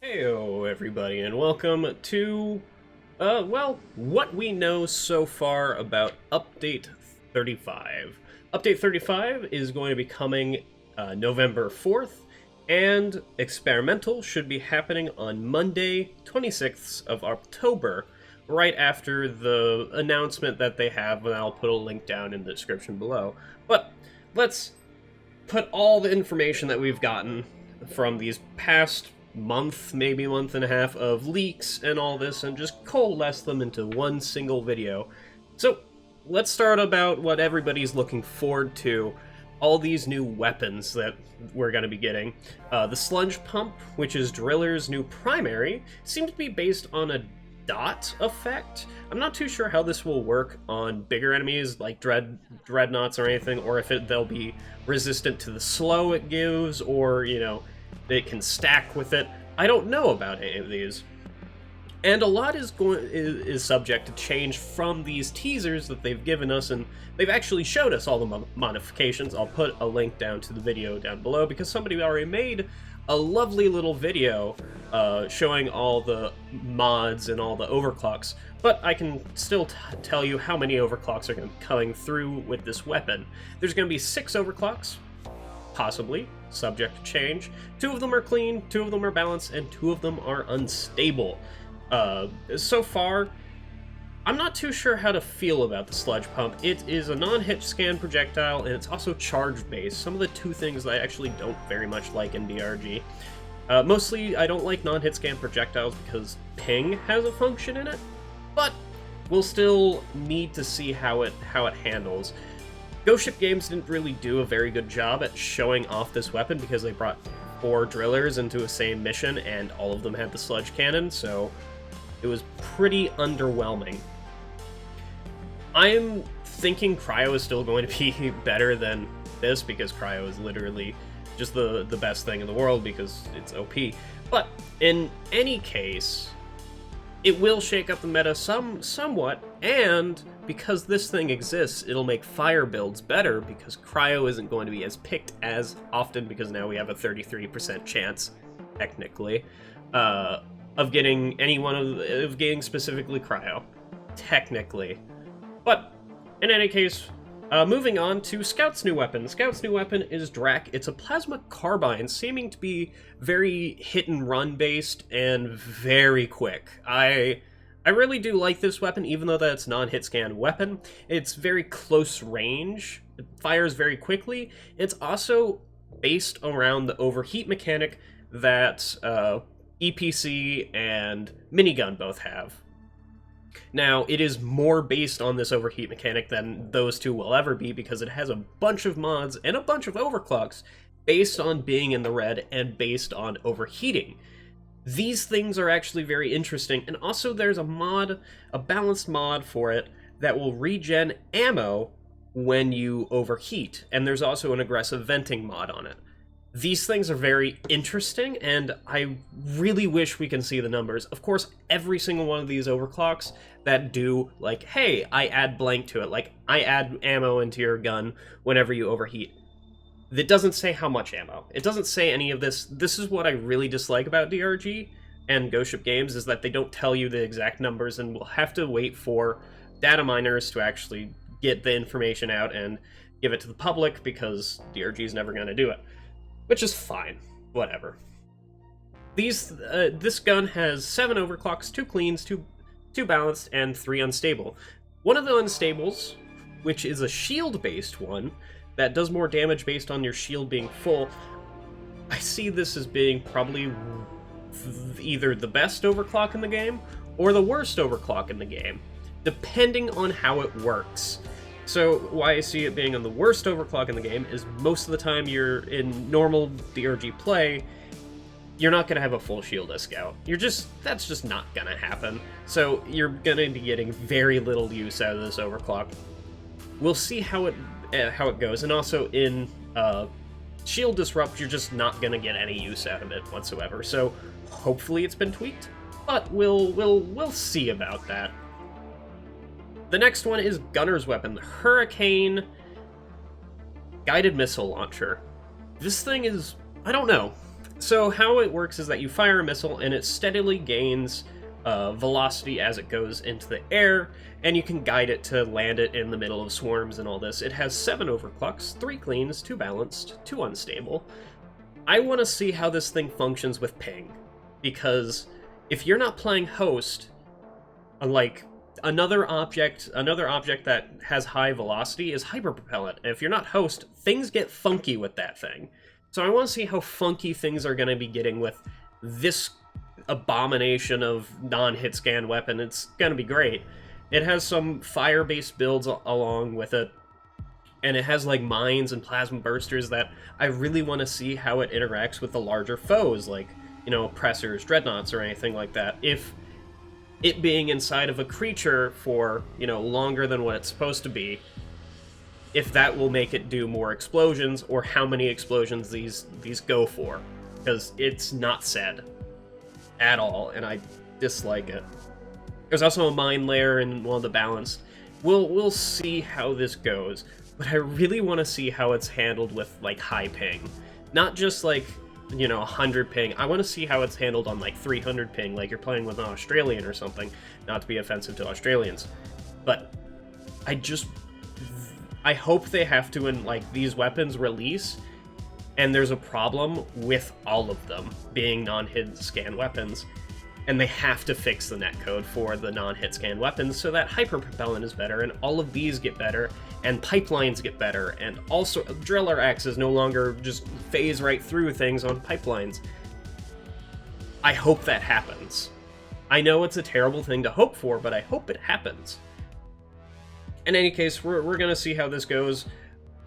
Heyo everybody, and welcome to, what we know so far about Update 35. Update 35 is going to be coming November 4th, and Experimental should be happening on Monday, 26th of October, right after the announcement that they have, and I'll put a link down in the description below. But let's put all the information that we've gotten from these past month, maybe month and a half of leaks and all this, and just coalesce them into one single video. So let's start about what everybody's looking forward to. All these new weapons that we're going to be getting. The sludge pump, which is Driller's new primary, seems to be based on a dot effect. I'm not too sure how this will work on bigger enemies like dreadnoughts or anything, or if they'll be resistant to the slow it gives, or, you know, it can stack with it. I don't know about any of these. And a lot is subject to change from these teasers that they've given us, and they've actually showed us all the modifications. I'll put a link down to the video down below, because somebody already made a lovely little video showing all the mods and all the overclocks, but I can still tell you how many overclocks are going to be coming through with this weapon. There's going to be 6 overclocks, possibly, subject to change. 2 of them are clean, 2 of them are balanced, and 2 of them are unstable. So far, I'm not too sure how to feel about the sludge pump. It is a non-hit scan projectile, and it's also charge-based. Some of the 2 things I actually don't very much like in DRG. Mostly, I don't like non-hit scan projectiles because ping has a function in it, but we'll still need to see how it handles. Ghost Ship Games didn't really do a very good job at showing off this weapon because they brought 4 drillers into a same mission and all of them had the sludge cannon, so it was pretty underwhelming. I'm thinking Cryo is still going to be better than this because Cryo is literally just the best thing in the world because it's OP. But in any case, it will shake up the meta somewhat, and because this thing exists, it'll make fire builds better because Cryo isn't going to be as picked as often because now we have a 33% chance, technically, of getting of getting specifically Cryo, technically. But in any case, moving on to Scout's new weapon. Scout's new weapon is Drac. It's a plasma carbine, seeming to be very hit-and-run based and very quick. I really do like this weapon, even though that's non-hit scan weapon. It's very close range, it fires very quickly. It's also based around the overheat mechanic that EPC and Minigun both have. Now, it is more based on this overheat mechanic than those 2 will ever be because it has a bunch of mods and a bunch of overclocks based on being in the red and based on overheating. These things are actually very interesting, and also there's a balanced mod for it that will regen ammo when you overheat, and there's also an aggressive venting mod on it. These things are very interesting, and I really wish we can see the numbers. Of course, every single one of these overclocks that do, like, hey, I add blank to it, like, I add ammo into your gun whenever you overheat. It doesn't say how much ammo. It doesn't say any of this. This is what I really dislike about DRG and Ghost Ship Games, is that they don't tell you the exact numbers, and we'll have to wait for data miners to actually get the information out and give it to the public, because DRG is never going to do it. Which is fine. Whatever. This gun has 7 overclocks, 2 cleans, 2 balanced, and 3 unstable. One of the unstables, which is a shield-based one, that does more damage based on your shield being full, I see this as being probably either the best overclock in the game, or the worst overclock in the game, depending on how it works. So why I see it being on the worst overclock in the game is most of the time you're in normal DRG play, you're not going to have a full shield as Scout. That's just not going to happen. So you're going to be getting very little use out of this overclock. We'll see how it goes, and also in Shield Disrupt, you're just not going to get any use out of it whatsoever. So hopefully it's been tweaked, but we'll see about that. The next one is Gunner's Weapon, the Hurricane Guided Missile Launcher. This thing is, I don't know. So how it works is that you fire a missile and it steadily gains velocity as it goes into the air, and you can guide it to land it in the middle of swarms and all this. It has 7 overclocks, 3 cleans, 2 balanced, 2 unstable. I want to see how this thing functions with ping, because if you're not playing host, like another object that has high velocity is hyperpropellant. And if you're not host, things get funky with that thing. So I want to see how funky things are going to be getting with this abomination of non-hit scan weapon. It's going to be great. It has some fire-based builds along with it, and it has like mines and plasma bursters that I really want to see how it interacts with the larger foes, like, you know, oppressors, dreadnoughts, or anything like that. If it being inside of a creature for, you know, longer than what it's supposed to be, if that will make it do more explosions, or how many explosions these go for, because it's not said at all, and I dislike it. There's also a mine layer in one of the balanced. We'll see how this goes, but I really want to see how it's handled with like high ping, not just like, you know, 100 ping. I want to see how it's handled on like 300 ping, like you're playing with an Australian or something. Not to be offensive to Australians, but I hope they have to, in like these weapons release, and there's a problem with all of them being non-hit scan weapons, and they have to fix the netcode for the non-hit scan weapons so that hyperpropellant is better, and all of these get better, and pipelines get better, and also driller axes no longer just phase right through things on pipelines. I hope that happens. I know it's a terrible thing to hope for, but I hope it happens. In any case, we're gonna see how this goes,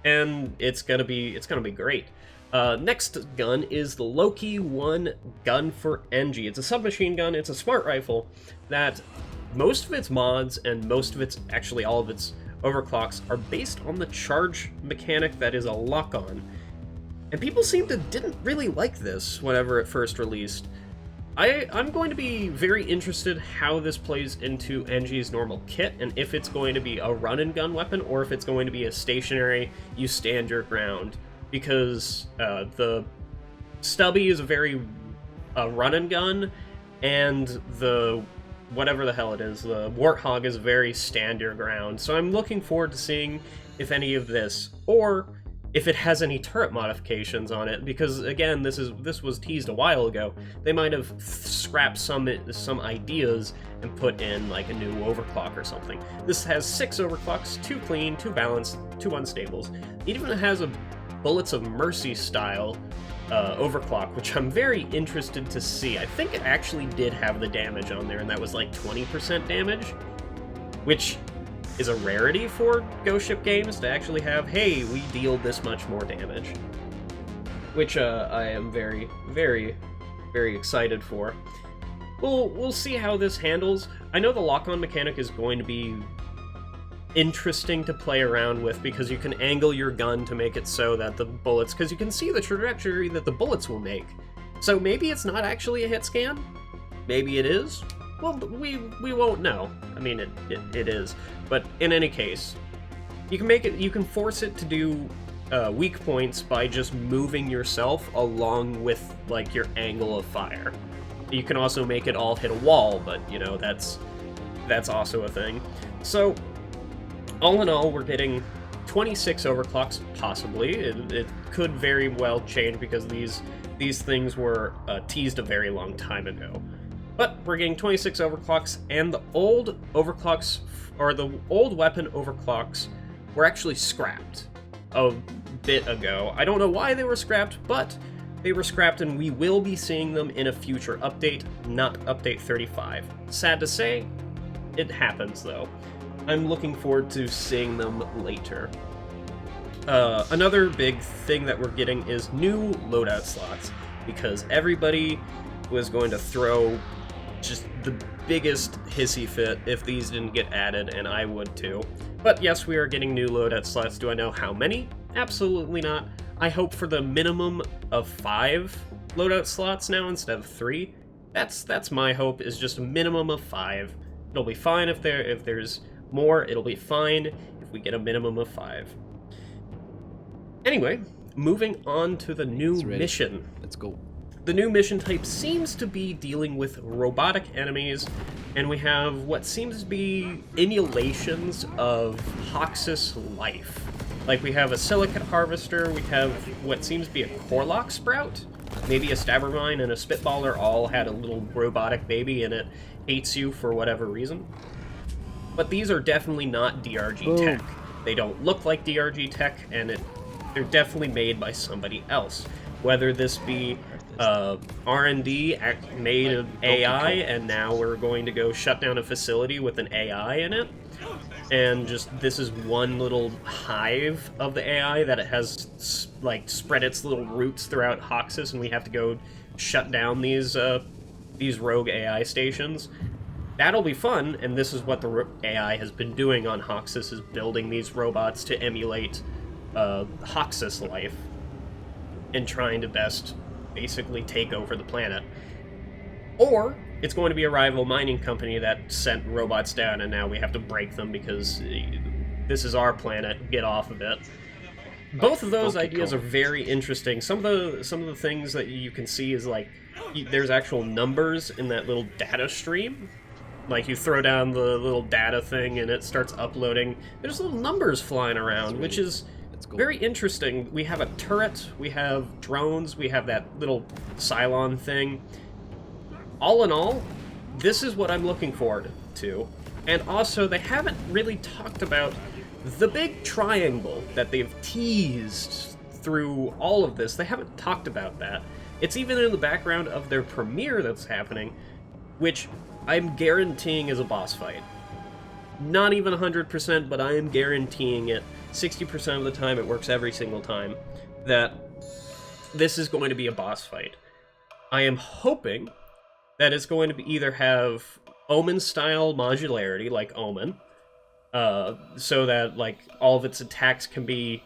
and it's gonna be great. Next gun is the Loki 1 gun for NG. It's a submachine gun. It's a smart rifle that most of its mods and most of its, actually all of its overclocks are based on the charge mechanic that is a lock-on. And people didn't really like this whenever it first released. I'm going to be very interested how this plays into NG's normal kit, and if it's going to be a run-and-gun weapon, or if it's going to be a stationary, you stand your ground. Because the Stubby is a very run-and-gun, and the whatever the hell it is, the Warthog is very stand your ground. So I'm looking forward to seeing if any of this, or if it has any turret modifications on it, because again, this was teased a while ago. They might have scrapped some ideas and put in like a new overclock or something. This has 6 overclocks, 2 clean, 2 balanced, 2 unstables. It even has a Bullets of Mercy style overclock, which I'm very interested to see. I think it actually did have the damage on there, and that was like 20% damage, which is a rarity for Ghost Ship games to actually have, hey, we deal this much more damage. Which I am very, very, very excited for. We'll see how this handles. I know the lock-on mechanic is going to be interesting to play around with, because you can angle your gun to make it so that the bullets, because you can see the trajectory that the bullets will make. So maybe it's not actually a hit scan. Maybe it is. Well, we won't know. I mean, it is. But in any case, you can make it. You can force it to do weak points by just moving yourself along with like your angle of fire. You can also make it all hit a wall, but you know that's also a thing. So all in all, we're getting 26 overclocks, possibly. It could very well change, because these things were teased a very long time ago. But we're getting 26 overclocks, and the old overclocks, or the old weapon overclocks, were actually scrapped a bit ago. I don't know why they were scrapped, but they were scrapped, and we will be seeing them in a future update, not update 35. Sad to say, it happens though. I'm looking forward to seeing them later. Another big thing that we're getting is new loadout slots, because everybody was going to throw just the biggest hissy fit if these didn't get added, and I would too. But yes, we are getting new loadout slots. Do I know how many? Absolutely not. I hope for the minimum of 5 loadout slots now instead of 3. That's my hope, is just a minimum of 5. It'll be fine if there's more, it'll be fine if we get a minimum of 5. Anyway, moving on to the new mission. Let's go. The new mission type seems to be dealing with robotic enemies, and we have what seems to be emulations of Hoxus life. Like, we have a silicate harvester, we have what seems to be a Corlock sprout, maybe a stabber mine and a spitballer all had a little robotic baby and it hates you for whatever reason. But these are definitely not DRG tech. They don't look like DRG tech, and they're definitely made by somebody else. Whether this be R&D made of AI, and now we're going to go shut down a facility with an AI in it, and just this is one little hive of the AI that it has like spread its little roots throughout Hoxus, and we have to go shut down these rogue AI stations. That'll be fun, and this is what the AI has been doing on Hoxus, is building these robots to emulate Hoxus life and trying to best basically take over the planet. Or it's going to be a rival mining company that sent robots down and now we have to break them because this is our planet, get off of it. Both of those ideas are very interesting. Some of the things that you can see is like there's actual numbers in that little data stream. Like, you throw down the little data thing and it starts uploading. There's little numbers flying around, which is very interesting. We have a turret, we have drones, we have that little Cylon thing. All in all, this is what I'm looking forward to. And also, they haven't really talked about the big triangle that they've teased through all of this. They haven't talked about that. It's even in the background of their premiere that's happening, which I'm guaranteeing is a boss fight. Not even 100%, but I am guaranteeing it 60% of the time. It works every single time that this is going to be a boss fight. I am hoping that it's going to be either have Omen-style modularity, like Omen, so that like all of its attacks can be,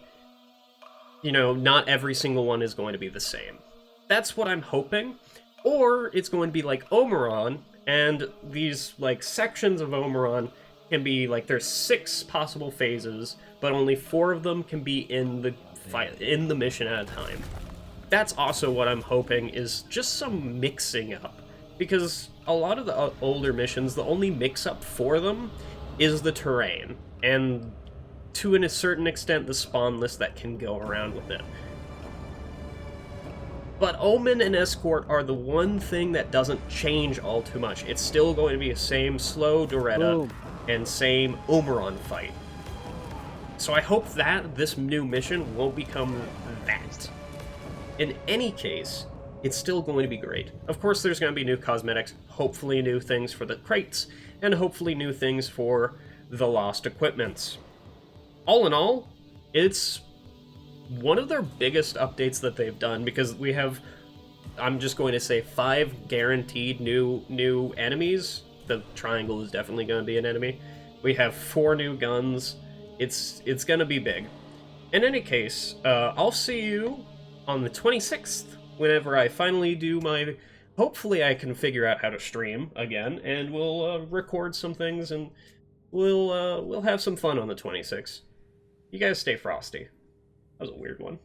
you know, not every single one is going to be the same. That's what I'm hoping. Or it's going to be like Omeron, and these like sections of Omeron can be like, there's 6 possible phases, but only 4 of them can be in the mission at a time. That's also what I'm hoping, is just some mixing up. Because a lot of the older missions, the only mix-up for them is the terrain, and to a certain extent the spawn list that can go around with it. But Omen and Escort are the one thing that doesn't change all too much. It's still going to be the same slow Doretta and same Omeron fight. So I hope that this new mission won't become that. In any case, it's still going to be great. Of course, there's going to be new cosmetics, hopefully new things for the crates, and hopefully new things for the lost equipments. All in all, it's one of their biggest updates that they've done, because we have, I'm just going to say, 5 guaranteed new enemies. The triangle is definitely going to be an enemy. We have 4 new guns. It's going to be big. In any case, I'll see you on the 26th, whenever I finally do my... Hopefully I can figure out how to stream again, and we'll record some things, and we'll have some fun on the 26th. You guys stay frosty. That was a weird one.